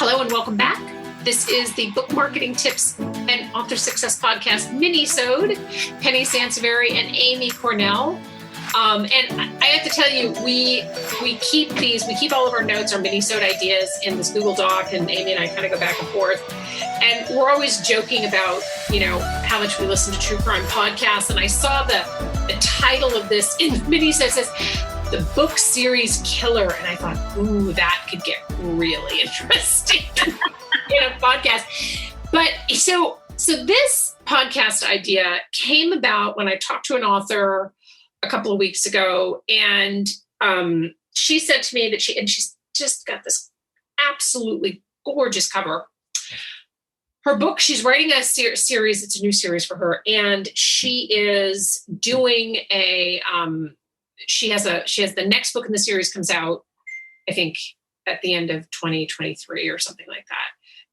Hello and welcome back. This is the Book Marketing Tips and Author Success Podcast Minisode. Penny Sansevieri and Amy Cornell. And I have to tell you, we keep all of our notes, our Minisode ideas in this Google Doc, and Amy and I kind of go back and forth. And we're always joking about, how much we listen to true crime podcasts. And I saw the title of this in Minisode. It says, The Book Series Killer. And I thought, ooh, that could get really interesting in a podcast. But so this podcast idea came about when I talked to an author a couple of weeks ago. And she said to me that she's just got this absolutely gorgeous cover. Her book, she's writing a series. It's a new series for her. And she is doing she has the next book in the series comes out, I think, at the end of 2023 or something like that.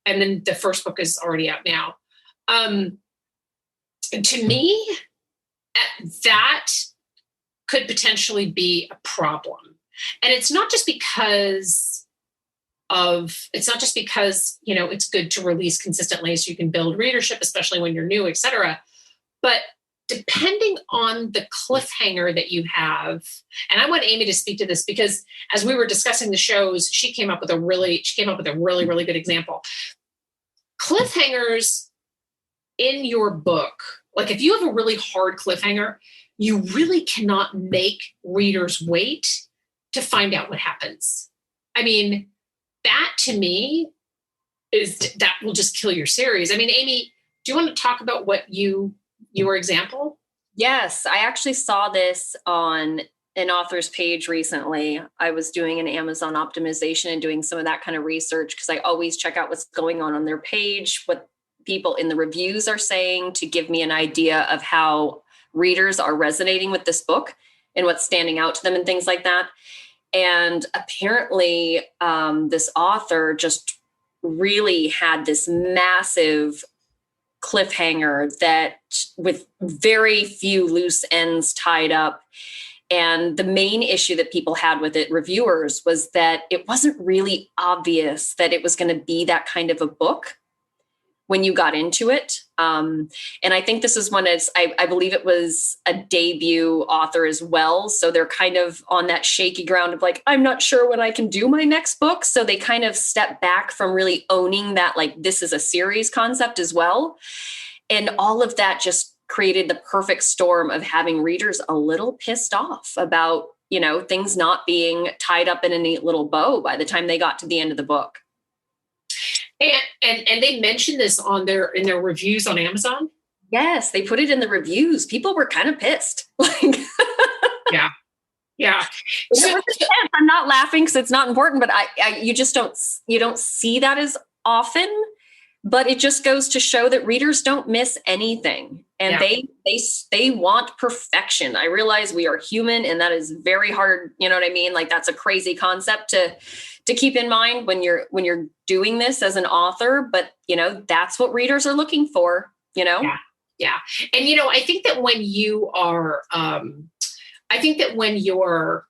And then the first book is already out now. To me, that could potentially be a problem. And it's not just because, it's good to release consistently so you can build readership, especially when you're new, et cetera. But depending on the cliffhanger that you have, and I want Amy to speak to this because as we were discussing the shows, she came up with a really, really good example. Cliffhangers in your book, like if you have a really hard cliffhanger, you really cannot make readers wait to find out what happens. I mean, that to me that will just kill your series. I mean, Amy, do you want to talk about what your example? Yes, I actually saw this on an author's page recently. I was doing an Amazon optimization and doing some of that kind of research because I always check out what's going on their page, what people in the reviews are saying to give me an idea of how readers are resonating with this book and what's standing out to them and things like that. And apparently this author just really had this massive cliffhanger that with very few loose ends tied up. And the main issue that people had with it, reviewers, was that it wasn't really obvious that it was going to be that kind of a book when you got into it. And I think this is I believe it was a debut author as well. So they're kind of on that shaky ground of like, I'm not sure when I can do my next book. So they kind of step back from really owning that, like, this is a series concept as well. And all of that just created the perfect storm of having readers a little pissed off about, things not being tied up in a neat little bow by the time they got to the end of the book. And they mentioned this in their reviews on Amazon. Yes, they put it in the reviews. People were kind of pissed. Yeah. I'm not laughing because it's not important, but you don't see that as often. But it just goes to show that readers don't miss anything, and they want perfection. I realize we are human, and that is very hard. You know what I mean? Like, that's a crazy concept to keep in mind when you're doing this as an author. But that's what readers are looking for. Yeah. And I think that when you are, when you're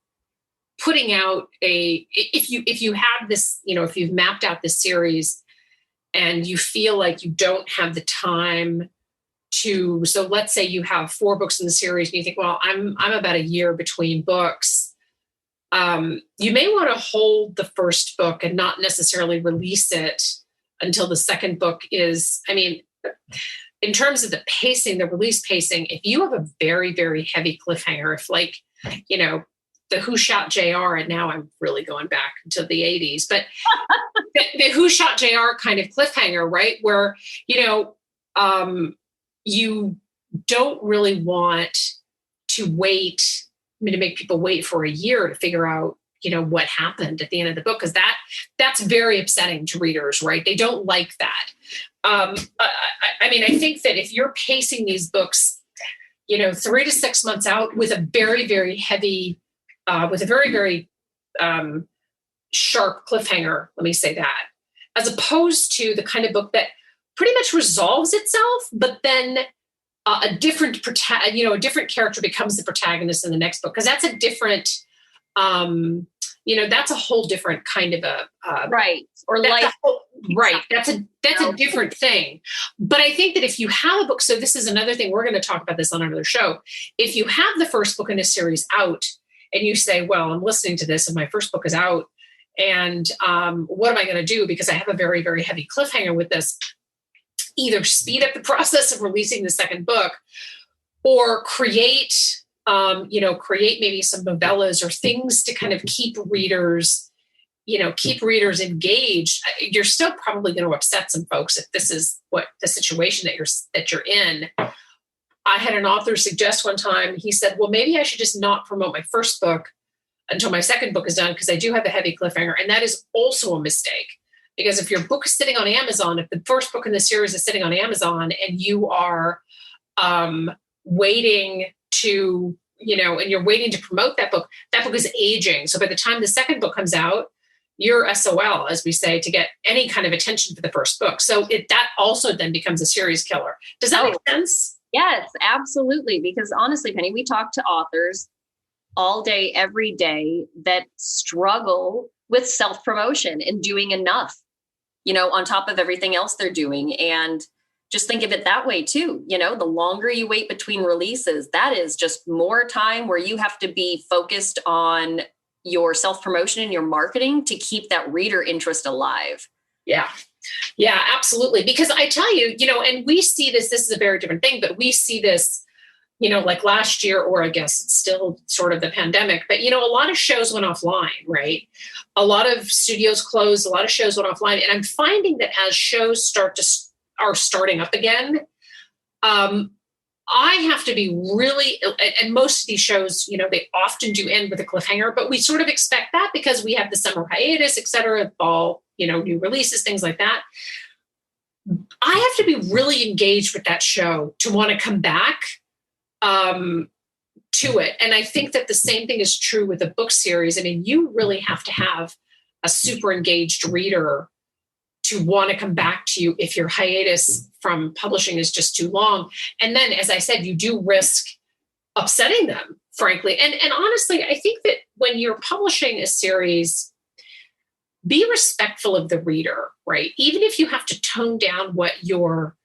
putting out if you have this, if you've mapped out this series. And you feel like you don't have the time so let's say you have 4 books in the series and you think, well, I'm about a year between books. You may want to hold the first book and not necessarily release it until the second book is, in terms of the pacing, the release pacing, if you have a very, very heavy cliffhanger, if the Who Shot JR, and now I'm really going back to the 80s, but the Who Shot JR kind of cliffhanger, right? Where, you don't really want to make people wait for a year to figure out, what happened at the end of the book. Cause that's very upsetting to readers, right? They don't like that. I think that if you're pacing these books, 3 to 6 months out with a very, very heavy, with a very, very sharp cliffhanger, let me say that, as opposed to the kind of book that pretty much resolves itself, but then a different character becomes the protagonist in the next book, because that's a different, that's a whole different kind of right. Or life. Right. That's a different thing. But I think that if you have a book, so this is another thing, we're going to talk about this on another show. If you have the first book in a series out and you say, well, I'm listening to this and my first book is out, and what am I going to do? Because I have a very, very heavy cliffhanger with this. Either speed up the process of releasing the second book, or create maybe some novellas or things to kind of keep readers engaged. You're still probably going to upset some folks if this is what the situation that you're in. I had an author suggest one time, he said, well, maybe I should just not promote my first book until my second book is done, because I do have a heavy cliffhanger. And that is also a mistake, because if your book is sitting on Amazon, if the first book in the series is sitting on Amazon and you are waiting to, and you're waiting to promote that book is aging. So by the time the second book comes out, you're SOL, as we say, to get any kind of attention for the first book. So that also then becomes a series killer. Does that make sense? Yes, absolutely. Because honestly, Penny, we talk to authors all day, every day that struggle with self-promotion and doing enough, on top of everything else they're doing. And just think of it that way too. The longer you wait between releases, that is just more time where you have to be focused on your self-promotion and your marketing to keep that reader interest alive. Yeah. Yeah, absolutely. Because I tell you, and we see this is a very different thing, but we see this, like last year, or I guess it's still sort of the pandemic, but, a lot of shows went offline, right? A lot of studios closed, a lot of shows went offline. And I'm finding that as shows are starting up again, I have to be really, and most of these shows, they often do end with a cliffhanger, but we sort of expect that because we have the summer hiatus, et cetera, fall, new releases, things like that. I have to be really engaged with that show to want to come back to it. And I think that the same thing is true with a book series. I mean, you really have to have a super engaged reader to want to come back to you if your hiatus from publishing is just too long. And then, as I said, you do risk upsetting them, frankly. And honestly, I think that when you're publishing a series, be respectful of the reader, right? Even if you have to tone down what your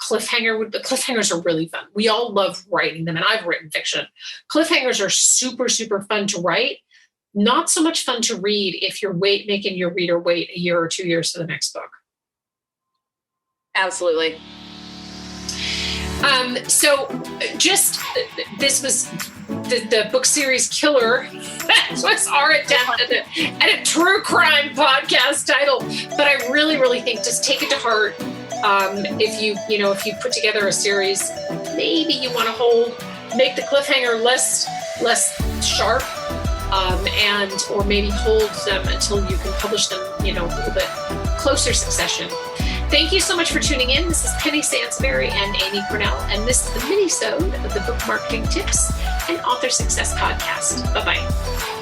cliffhanger would be. Cliffhangers are really fun. We all love writing them, and I've written fiction. Cliffhangers are super, super fun to write. Not so much fun to read if you're making your reader wait a year or 2 years for the next book. Absolutely. So just, this was the book series killer. That was our attempt at a true crime podcast title. But I really, really think just take it to heart. If you put together a series, maybe you want to make the cliffhanger less sharp, or maybe hold them until you can publish them, a little bit closer succession. Thank you so much for tuning in. This is Penny Sansbury and Amy Cornell, and this is the Minisode of the Book Marketing Tips and Author Success Podcast. Bye-bye.